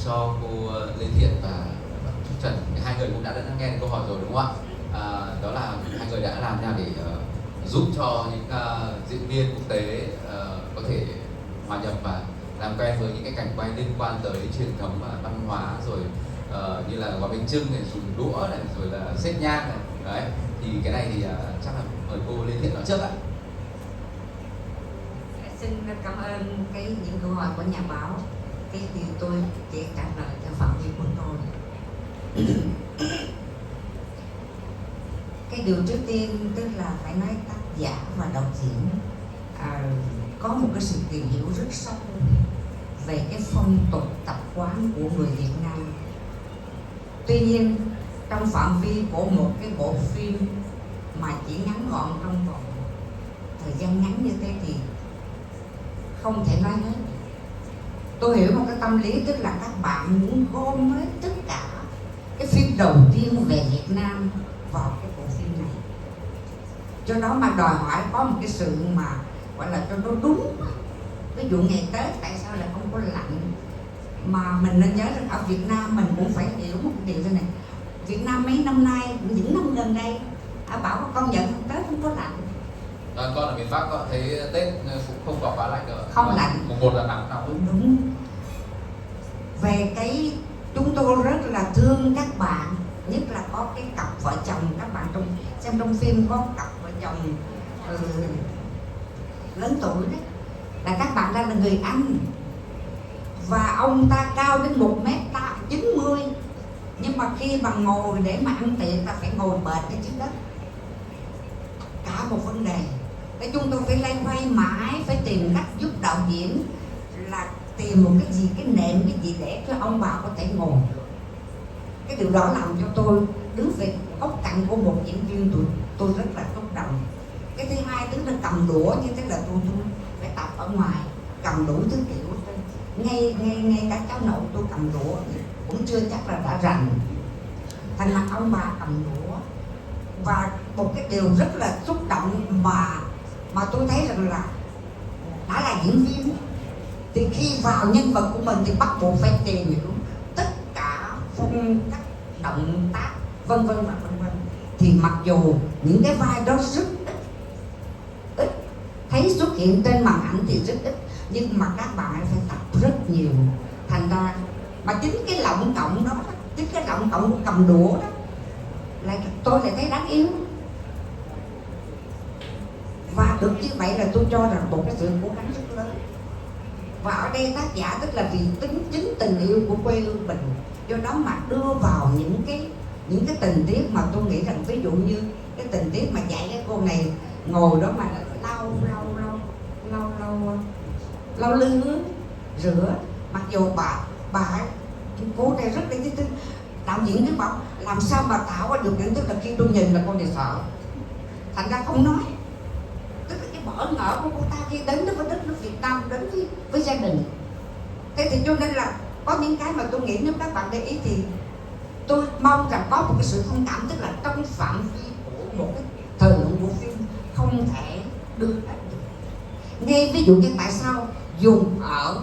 cho cô Lê Thiện và Trúc Trần. Hai người cũng đã nghe được câu hỏi rồi đúng không ạ? Đó là hai người đã làm nào để giúp cho những diễn viên quốc tế có thể hòa nhập và làm quen với những cái cảnh quay liên quan tới truyền thống và văn hóa, rồi như là gói bánh chưng này, dùng đũa này, rồi là xếp nhang này. Đấy, thì cái này thì chắc là mời cô Lê Thiện nói trước ạ. Xin cảm ơn những câu hỏi của nhà báo. Thì tôi chỉ trả lời theo phạm vi của tôi. Cái điều trước tiên tức là phải nói tác giả và đạo diễn có một cái sự tìm hiểu rất sâu về cái phong tục tập quán của người Việt Nam. Tuy nhiên trong phạm vi của một cái bộ phim mà chỉ ngắn gọn trong vòng thời gian ngắn như thế thì không thể nói hết. Tôi hiểu một cái tâm lý, tức là các bạn muốn gom hết tất cả cái phim đầu tiên về Việt Nam vào cái bộ phim này, cho đó mà đòi hỏi có một cái sự mà gọi là cho nó đúng. Ví dụ ngày Tết tại sao lại không có lạnh, mà mình nên nhớ rằng ở Việt Nam mình cũng phải hiểu một cái điều thế này. Việt Nam mấy năm nay, những năm gần đây bảo có công nhận Tết không có lạnh. Con ở miền Bắc có thấy Tết cũng không có quá lạnh nữa. Không lạnh. Mùng 1 là nắng nóng. Đúng. Về cái chúng tôi rất là thương các bạn, nhất là có cái cặp vợ chồng, các bạn xem trong phim có cặp vợ chồng lớn tuổi đấy, là các bạn ra là người Anh và ông ta cao đến 1m90, nhưng mà khi mà ngồi để mà ăn tiệc ta phải ngồi bệt ở dưới đất. Cả một vấn đề. Để chúng tôi phải loay hoay mãi, phải tìm cách giúp đạo diễn là tìm một cái gì, cái nệm, cái gì để cho ông bà có thể ngồi. Cái điều đó làm cho tôi đứng về góc cạnh của một diễn viên, tôi rất là xúc động. Cái thứ hai, tức là cầm đũa như thế là tôi phải tập ở ngoài, cầm đủ thứ kiểu. Ngay cả cháu nội tôi cầm đũa cũng chưa chắc là đã rành. Thành mặt ông bà cầm đũa. Và một cái điều rất là xúc động mà tôi thấy rằng là đã là diễn viên thì khi vào nhân vật của mình thì bắt buộc phải tìm hiểu tất cả phong cách, động tác, vân vân và vân vân. Thì mặc dù những cái vai đó rất ít thấy xuất hiện trên màn ảnh thì rất ít, nhưng mà các bạn phải tập rất nhiều. Thành ra mà chính cái lọng cộng đó, chính cái lọng cộng của cầm đũa đó tôi lại thấy đáng yêu. Và được như vậy là tôi cho rằng một cái sự cố gắng rất lớn. Và ở đây tác giả tức là vì chính tình yêu của quê hương mình, do đó mà đưa vào những cái tình tiết mà tôi nghĩ rằng, ví dụ như cái tình tiết mà dạy cái cô này ngồi đó mà lau lư rửa, mặc dù bà cô này rất là tinh. Đạo diễn cứ bảo làm sao mà tạo ra được những thứ là khi tôi nhìn là con này sợ, thành ra không nói. Tức là cái bỡ ngỡ của cô ta khi đến với đất nước Việt Nam, đến với gia đình. Thế thì cho nên là có những cái mà tôi nghĩ nếu các bạn để ý thì tôi mong rằng có một cái sự thông cảm, tức là trong phạm vi của một cái thời lượng của phim không thể đưa hết được. Ngay ví dụ như tại sao dùng ở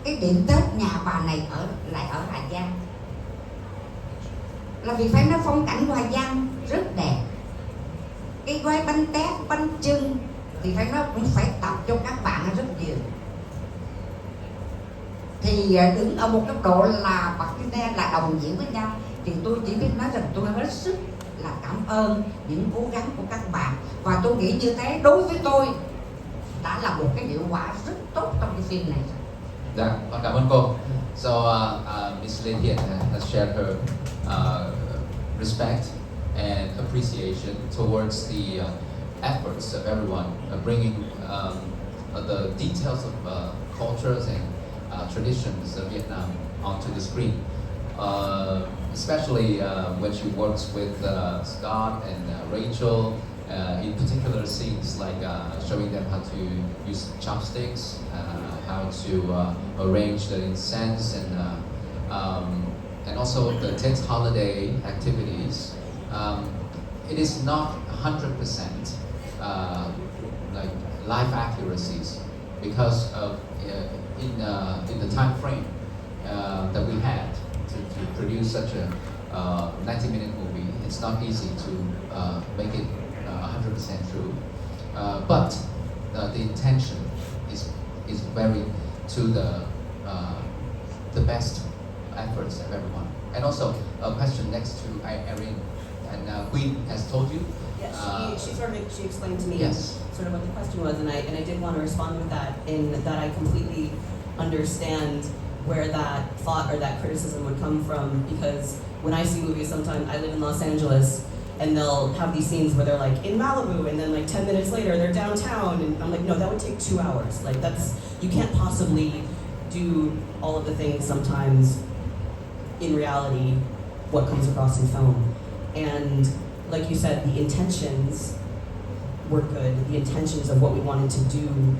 cái điểm Tết nhà bà này lại ở Hà Giang, là vì phải nói phong cảnh của Hà Giang rất đẹp. Cái gói bánh tét, bánh chưng thì phải nói cũng phải tập cho các bạn rất nhiều. Thì đứng ở một cấp độ là partner, là đồng diễn với nhau, thì tôi chỉ biết nói rằng tôi hết sức là cảm ơn những cố gắng của các bạn. Và tôi nghĩ như thế đối với tôi đã là một cái hiệu quả rất tốt trong cái phim này. Dạ, con cảm ơn cô. So Miss Lê Thiện has shared her respect and appreciation towards the efforts of everyone bringing the details of cultures and traditions of Vietnam onto the screen. Especially when she works with Scott and Rachel in particular scenes like showing them how to use chopsticks, how to arrange the incense, and also the tent holiday activities. It is not 100% like life accuracies because of in the time frame. that we had to produce such a 90-minute movie. It's not easy to make it 100% true, but the intention is very to the best efforts of everyone. And also a question next to Eirene, and Quinn has told you. Yes, she explained to me yes. sort of what the question was, and I did want to respond with that, in that I completely understand where that thought or that criticism would come from, because when I see movies, sometimes I live in Los Angeles, and they'll have these scenes where they're like in Malibu, and then like 10 minutes later they're downtown, and I'm like, no, that would take 2 hours. Like you can't possibly do all of the things sometimes in reality what comes across in film. And like you said, the intentions were good, the intentions of what we wanted to do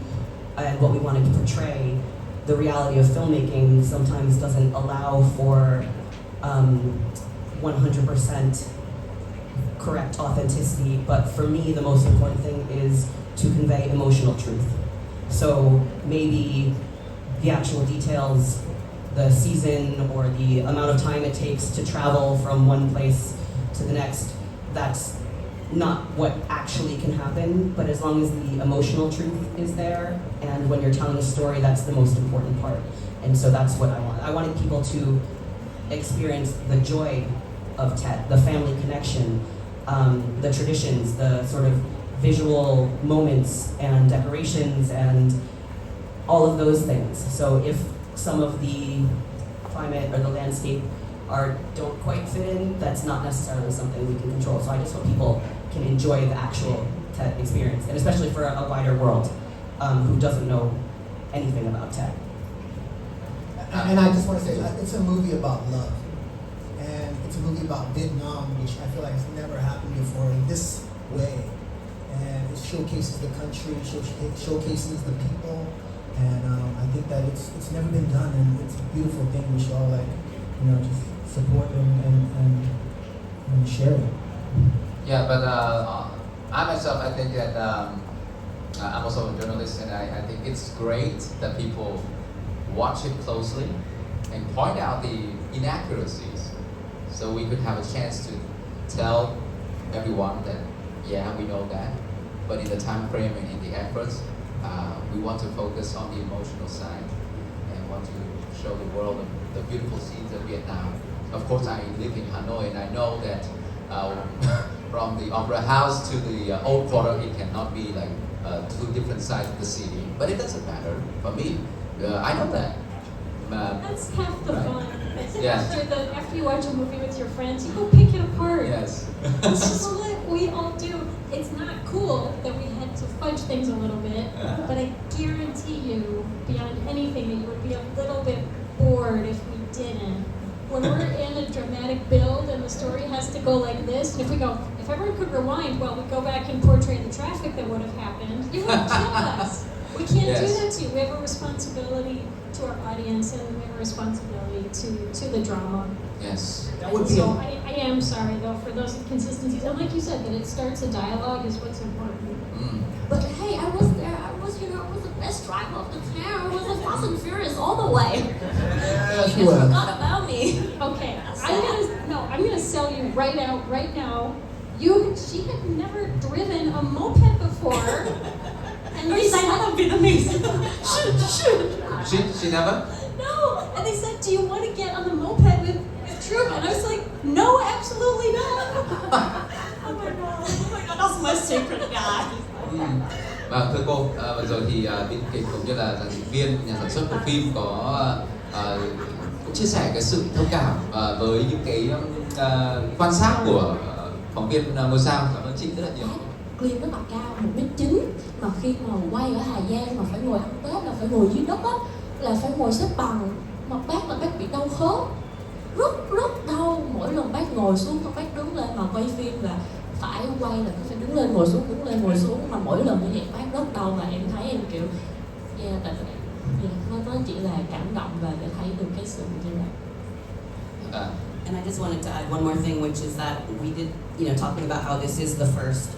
and what we wanted to portray. The reality of filmmaking sometimes doesn't allow for 100% correct authenticity, but for me the most important thing is to convey emotional truth. So maybe the actual details, the season or the amount of time it takes to travel from one place to the next, that's not what actually can happen, but as long as the emotional truth is there, and when you're telling a story, that's the most important part. And so that's what I want. I wanted people to experience the joy of Tet, the family connection, the traditions, the sort of visual moments and decorations and all of those things. So if some of the climate or the landscape don't quite fit in, that's not necessarily something we can control. So I just hope people can enjoy the actual Tet experience, and especially for a wider world who doesn't know anything about Tet. And I just want to say, it's a movie about love. And it's a movie about Vietnam, which I feel like has never happened before in this way. And it showcases the country, showcases the people. And I think that it's never been done, and it's a beautiful thing. We should all just support and share it. Yeah, but I myself, I think that I'm also a journalist, and I think it's great that people watch it closely and point out the inaccuracies, so we could have a chance to tell everyone that, yeah, we know that, but in the time frame and in the efforts, we want to focus on the emotional side and want to show the world the beautiful scenes of Vietnam. Of course, I live in Hanoi, and I know that from the Opera House to the Old Quarter, it cannot be like two different sides of the city, but it doesn't matter for me. I know that. That's half the right? fun. Yes. After you watch a movie with your friends, you go pick it apart. Yes. This is what we all do. It's not cool that we had to fudge things a little bit, but I guarantee you, beyond anything, that you would be a little bit bored if we didn't. When we're in a dramatic build and the story has to go like this, and if everyone could rewind while we go back and portray the traffic that would have happened, you would kill us. We can't do that to you. We have a responsibility to our audience, and we have a responsibility to the drama. Yes. That would be so I am sorry though for those inconsistencies, and like you said, that it starts a dialogue is what's important. But hey, I was there. I was the best driver of the town. I was the Fast and Furious all the way. Yes, You just forgot about me. Okay, I'm gonna sell you right now. She had never driven a moped before. And they said that would be amazing. She never? No, and they said, "Do you want to get on the moped with Troop?" And I was like, "No, absolutely not." Oh my god, that's my secret guy. Và thưa cô, vừa rồi thì biên kịch cũng như là giàn diễn viên, nhà sản xuất của phim có cũng chia sẻ cái sự thông cảm với những cái quan sát của phóng viên ngôi sao. Cảm ơn chị rất là nhiều. Kiêm rất là cao, 1m9, mà khi mà quay ở Hà Giang mà phải ngồi ăn Tết là phải ngồi dưới đất á, là phải ngồi xếp bằng, mà bác bị đau khớp, rất đau. Mỗi lần bác ngồi xuống, bác đứng lên mà quay phim là phải quay là phải đứng lên ngồi xuống, mà mỗi lần như vậy bác rất đau, và em thấy em kiểu nó chỉ là cảm động và để thấy được cái sự như vậy. And I just wanted to add one more thing, which is that we did, talking about how this is the first,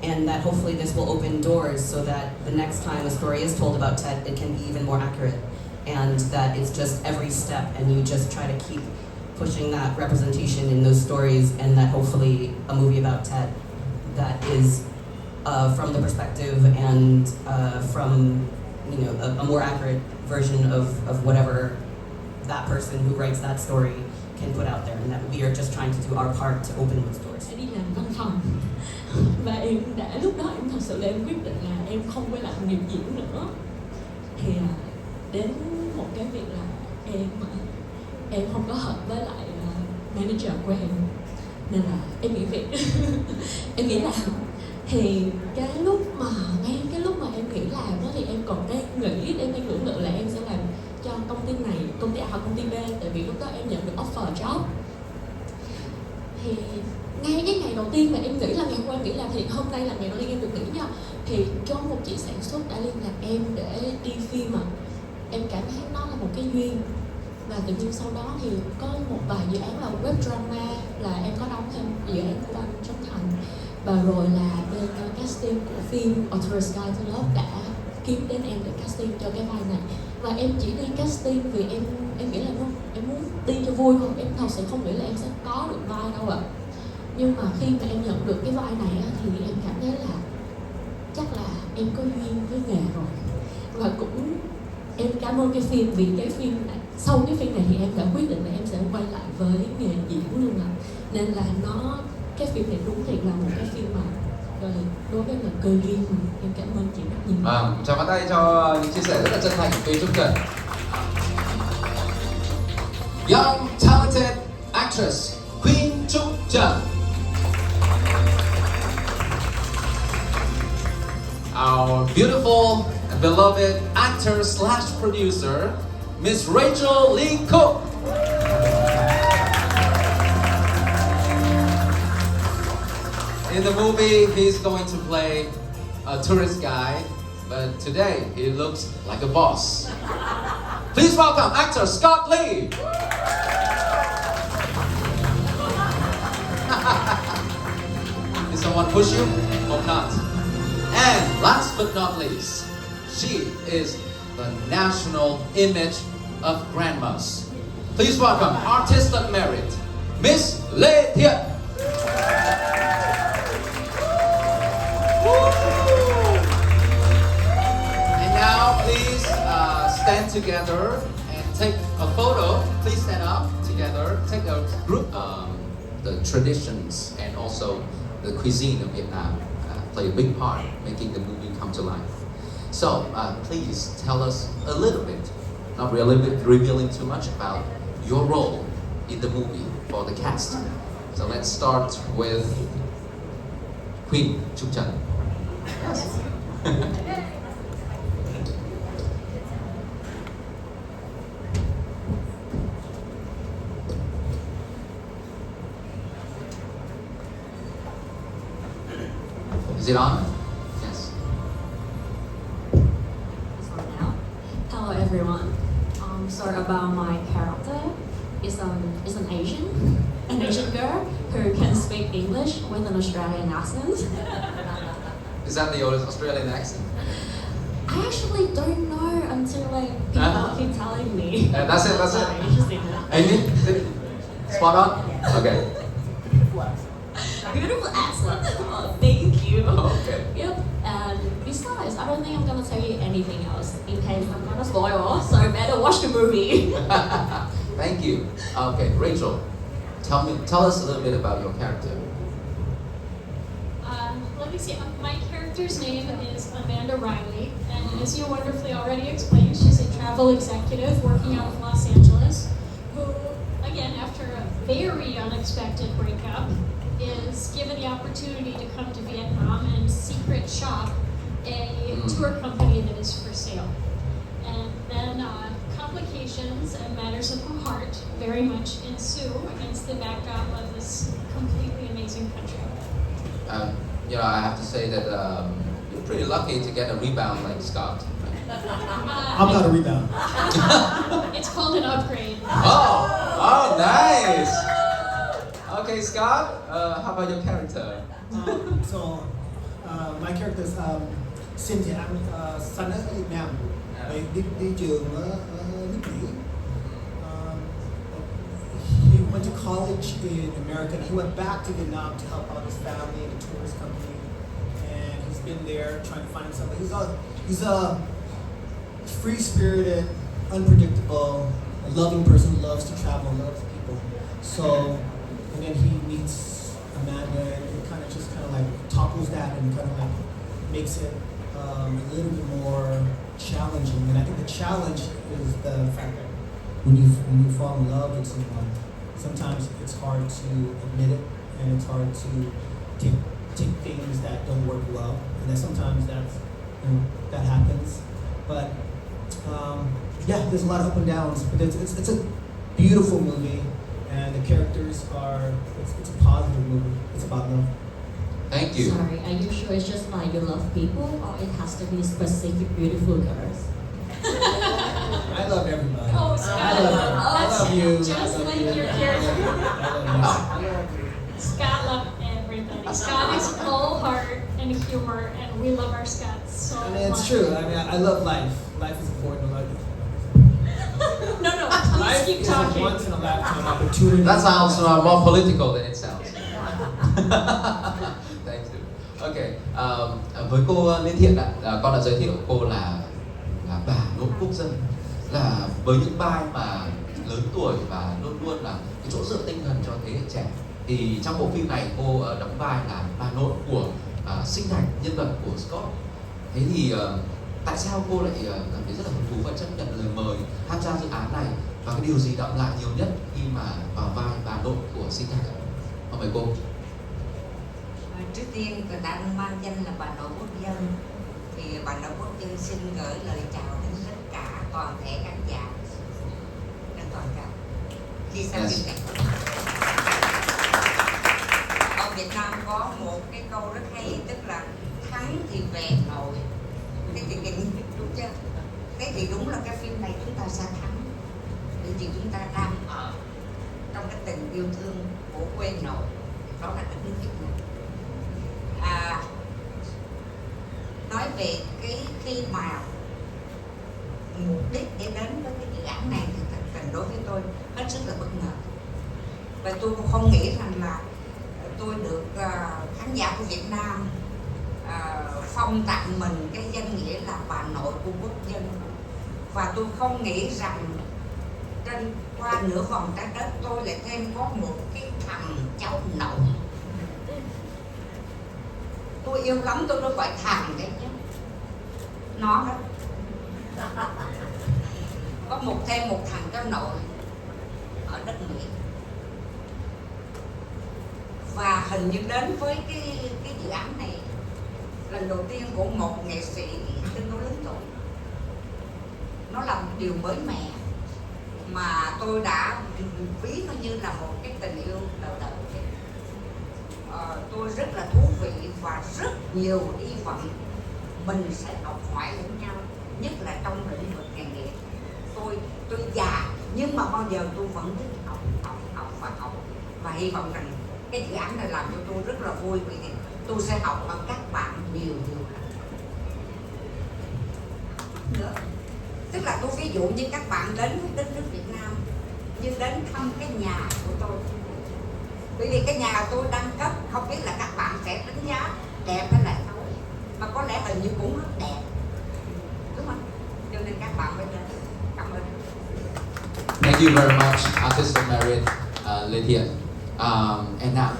and that hopefully this will open doors so that the next time a story is told about Tet, it can be even more accurate. and that it's just every step, and you just try to keep pushing that representation in those stories, and that hopefully a movie about Ted that is from the perspective and from a more accurate version of whatever that person who writes that story can put out there, and that we are just trying to do our part to open those doors. Sẽ đi làm văn phòng và em đã lúc đó em thật sự là em quyết định là em không quay lại nghiệp diễn nữa. Thì đến một cái việc là em không có hợp với lại manager của em, nên là em nghỉ việc. Em nghĩ là thì ngay cái lúc mà em nghỉ làm đó thì em còn đang nghĩ, em đang lưỡng lự là em sẽ làm cho công ty này, công ty A hoặc công ty B, tại vì lúc đó em nhận được offer job. Thì ngay cái ngày đầu tiên mà em nghĩ là ngày hôm qua em nghĩ là thì hôm nay là ngày đầu tiên em được nghỉ nha, thì có một chị sản xuất đã liên lạc em để đi phim em cảm thấy nó là một cái duyên. Và tự nhiên sau đó thì có một vài dự án là web drama, là em có đóng thêm dự án của anh Trấn Thành, và rồi là bên casting của phim Tourist Guide to Love đã kiếm đến em để casting cho cái vai này. Và em chỉ đi casting vì em nghĩ là em muốn đi cho vui thôi, em thật sự không nghĩ là em sẽ có được vai đâu ạ. Nhưng mà khi mà em nhận được cái vai này thì em cảm thấy là chắc là em có duyên với nghề rồi. Và cũng em cảm ơn cái phim, vì cái phim này, sau cái phim này thì em đã quyết định là em sẽ quay lại với nghề diễn luôn ạ. Nên là cái phim này đúng thiệt là một cái phim mà đối với là cơ duyên mà. Em cảm ơn chị rất nhiều. Chào bắt tay cho những chia sẻ rất là chân thành của Quinn Trúc Trần. Young talented actress Quinn Trúc Trần. Our beautiful and beloved actor / producer, Miss Rachael Leigh Cook. In the movie, he's going to play a tourist guide, but today he looks like a boss. Please welcome actor Scott Lee. Did someone push you? Hope not. And last but not least, she is the national image of grandmas. Please welcome artist of merit, Miss Lê Thiện. And now please stand together and take a photo. Please stand up together, take a group. The traditions and also the cuisine of Vietnam play a big part making the movie come to life. So please tell us a little bit, not really revealing too much, about your role in the movie for the cast. So let's start with Quinn Trúc Trần. Is it on? Yes. It's on now. Hello everyone. So about my character, is an Asian girl who can speak English with an Australian accent. Is that the Australian accent? I actually don't know until people keep telling me. That's it. Sorry, interesting. Amy? Spot on? Okay. Beautiful accent. Oh, thank you. Okay. Yep. And besides, I don't think I'm gonna tell you anything else in case I'm gonna spoil. So better watch the movie. Thank you. Okay, Rachel, tell us a little bit about your character. Let me see. My character's name is Amanda Riley, and as you wonderfully already explained, she's a travel executive working out of Los Angeles, who, again, after a very unexpected breakup, is given the opportunity to come to Vietnam and secret shop a tour company that is for sale. And then complications and matters of the heart very much ensue against the backdrop of this completely amazing country. I have to say that you're pretty lucky to get a rebound like Scott. I'm not a rebound. It's called an upgrade. Oh, nice. Okay, Scott, how about your character? My character is Cynthia, Anh, sinh ở Việt Nam, đi trường ở college in America. And he went back to Vietnam to help out his family and a tourist company. And he's been there trying to find himself. He's a free-spirited, unpredictable, loving person who loves to travel, loves people. So, and then he meets Amanda, and it kind of like topples that and kind of like makes it a little bit more challenging. And I think the challenge is the fact that when you fall in love with someone, sometimes it's hard to admit it, and it's hard to take things that don't work well, and then sometimes that happens. But yeah, there's a lot of up and downs, but it's a beautiful movie, and the characters are it's a positive movie. It's about love. Thank you. Sorry, are you sure it's just like you love people, or it has to be specific beautiful girls? I love everybody. Oh, Scott. I love you. Just like your character. Scott loved everybody. Scott is all heart and humor, and we love our Scott so much. I mean, it's true. I mean, I love life. Life is important. No, please Life keep is a talking. once in a lifetime opportunity. That sounds more political than it sounds. Thank you. Okay. Với cô Lê Thiện ạ, con đã giới thiệu cô là bà nội quốc dân, là với những vai mà lớn tuổi và luôn luôn là cái chỗ dựa tinh thần cho thế hệ trẻ. Thì trong bộ phim này cô đóng vai là bà nội của Sinh Thành, nhân vật của Scott. Thế thì tại sao cô lại cảm thấy rất là hứng thú và chấp nhận lời mời tham gia dự án này, và cái điều gì đọng lại nhiều nhất khi mà vào vai bà nội của Sinh Thành? Mời cô. Trước tiên người ta mang danh là bà nội quốc dân, thì bà nội quốc dân xin gửi lời chào đến tất cả toàn thể khán giả trên toàn cầu khi xem phim này. Ở Việt Nam có một cái câu rất hay, tức là thắng thì về nội. Thế thì đúng chưa? Thế thì đúng là cái phim này chúng ta sẽ thắng, bởi vì chúng ta đang ở trong cái tình yêu thương của quê nội, đó là đất nước Việt Nam. Nói về cái khi mà mục đích để đến với cái dự án này thì thật tình đối với tôi hết sức là bất ngờ, và tôi cũng không nghĩ rằng là tôi được khán giả của Việt Nam phong tặng mình cái danh nghĩa là bà nội của quốc dân, và tôi không nghĩ rằng trên qua nửa vòng trái đất tôi lại thêm có một cái thằng cháu nội. Tôi yêu lắm, tôi nói gọi thằng đấy chứ, nó đó. Có thêm một thằng cháu nội ở đất Mỹ, và hình như đến với cái dự án này lần đầu tiên của một nghệ sĩ tương đối lớn tuổi. Nó là một điều mới mẻ mà tôi đã ví nó như là một cái tình yêu đầu đời. Tôi rất là thú vị và rất nhiều hy vọng mình sẽ học hỏi lẫn nhau, nhất là trong lĩnh vực nghề nghiệp. Tôi già nhưng mà bao giờ tôi vẫn thích học, và hy vọng rằng cái dự án này làm cho tôi rất là vui, vì tôi sẽ học ở các bạn nhiều nữa. Tức là tôi ví dụ như các bạn đến với đất nước Việt Nam như đến thăm cái nhà của tôi, bởi vì cái nhà tôi đang cất, không biết là các bạn sẽ đánh giá đẹp hay là xấu, mà có lẽ hình như cũng rất đẹp, đúng không? Cho nên các bạn phải đến. Cảm ơn. Thank you very much, artist Eirene Lê Thiện. And now,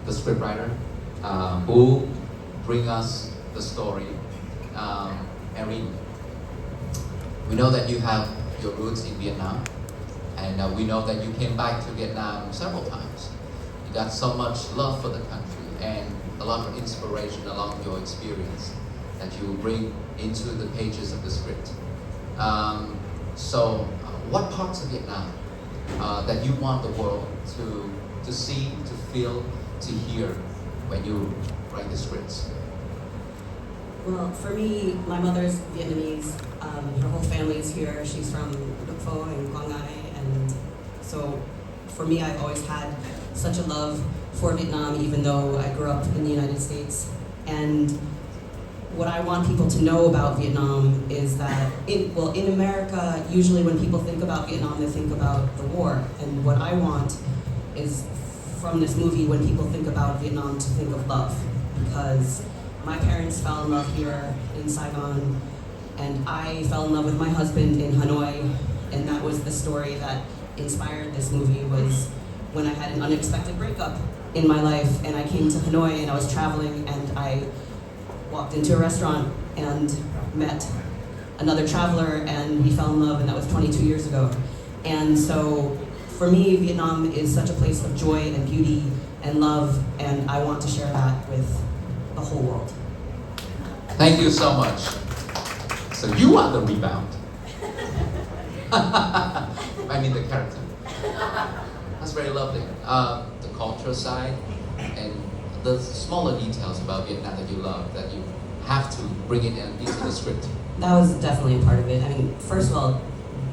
the scriptwriter who bring us the story, Eirene. We know that you have your roots in Vietnam, and we know that you came back to Vietnam several times. You got so much love for the country and a lot of inspiration along your experience that you bring into the pages of the script. So, what parts of Vietnam that you want the world to see, to feel, to hear when you write the scripts? Well, for me, my mother's Vietnamese. Her whole family is here. She's from Đức Phổ and Quang Ngai, and so for me, I've always had such a love for Vietnam, even though I grew up in the United States. And what I want people to know about Vietnam is that, in America, usually when people think about Vietnam, they think about the war. And what I want is, from this movie, when people think about Vietnam, to think of love. Because my parents fell in love here in Saigon, and I fell in love with my husband in Hanoi, and that was the story that inspired this movie, was when I had an unexpected breakup in my life, and I came to Hanoi, and I was traveling, and I walked into a restaurant and met another traveler, and we fell in love, and that was 22 years ago. And so, for me, Vietnam is such a place of joy and beauty and love, and I want to share that with the whole world. Thank you so much. So you are the rebound. I mean the character. That's very lovely. The cultural side and the smaller details about Vietnam that you love, that you have to bring it into the script. That was definitely a part of it. I mean, first of all,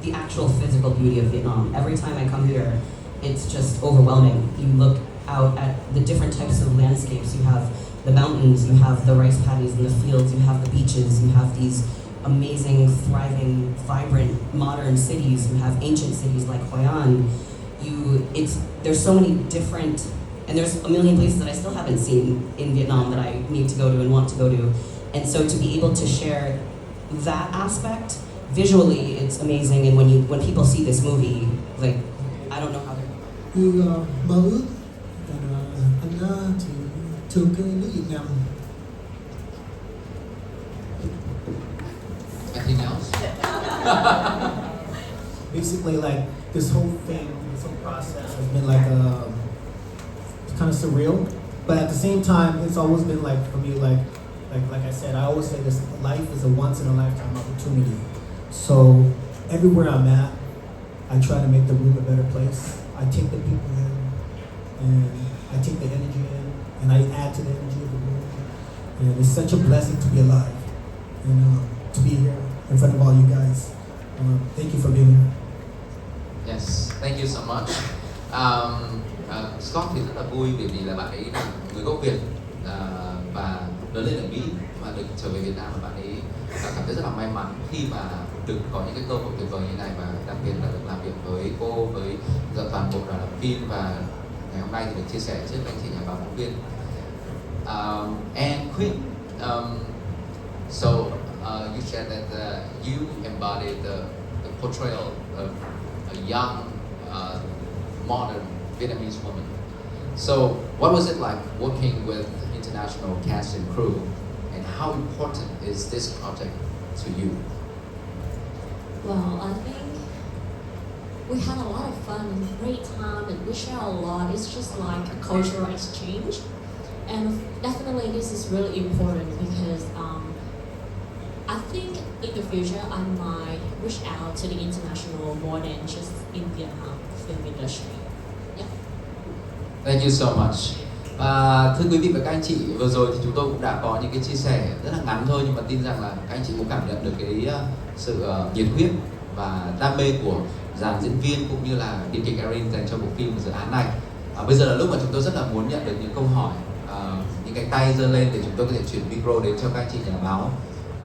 the actual physical beauty of Vietnam. Every time I come here, it's just overwhelming. You look out at the different types of landscapes. You have the mountains, you have the rice paddies in the fields, you have the beaches, you have these amazing, thriving, vibrant, modern cities. You have ancient cities like Hoi An. There's so many different, and there's a million places that I still haven't seen in Vietnam that I need to go to and want to go to. And so to be able to share that aspect, visually it's amazing, and when people see this movie, like, I don't know how they're... Mơ ước anh thì thương cái nước Việt Nam. Anything else? Basically, like, this whole thing, this whole process has been like kind of surreal, but at the same time, it's always been like, for me, like I said, I always say this: life is a once in a lifetime opportunity. So everywhere I'm at, I try to make the room a better place. I take the people in, and I take the energy in, and I add to the energy of the room. And it's such a blessing to be alive and to be here in front of all you guys. Thank you for being here. Yes, thank you so much. Scott thì rất là vui bởi vì là bạn ấy là người gốc Việt và lớn lên ở Mỹ và được trở về Việt Nam, và bạn ấy cảm thấy rất là may mắn khi mà được có những cái cơ hội tuyệt vời như này, và đặc biệt là được làm việc với cô, với toàn bộ đoàn làm phim, và ngày hôm nay thì được chia sẻ trước anh chị nhà báo phóng viên. And Quinn, so you said that you embodied the portrayal of a young, modern Vietnamese woman. So, what was it like working with international cast and crew, and how important is this project to you? Well, I think we had a lot of fun and great time, and we shared a lot. It's just like a cultural exchange, and definitely this is really important because I think in the future I might reach out to the international more than just in Vietnam film industry. Yeah. Thank you so much. Và thưa quý vị và các anh chị, vừa rồi thì chúng tôi cũng đã có những cái chia sẻ rất là ngắn thôi, nhưng mà tin rằng là các anh chị cũng cảm nhận được cái sự nhiệt huyết và đam mê của dàn diễn viên cũng như là biên kịch Eirene dành cho bộ phim và dự án này. Bây giờ là lúc mà chúng tôi rất là muốn nhận được những câu hỏi, những cái tay giơ lên để chúng tôi có thể chuyển micro đến cho các anh chị nhà báo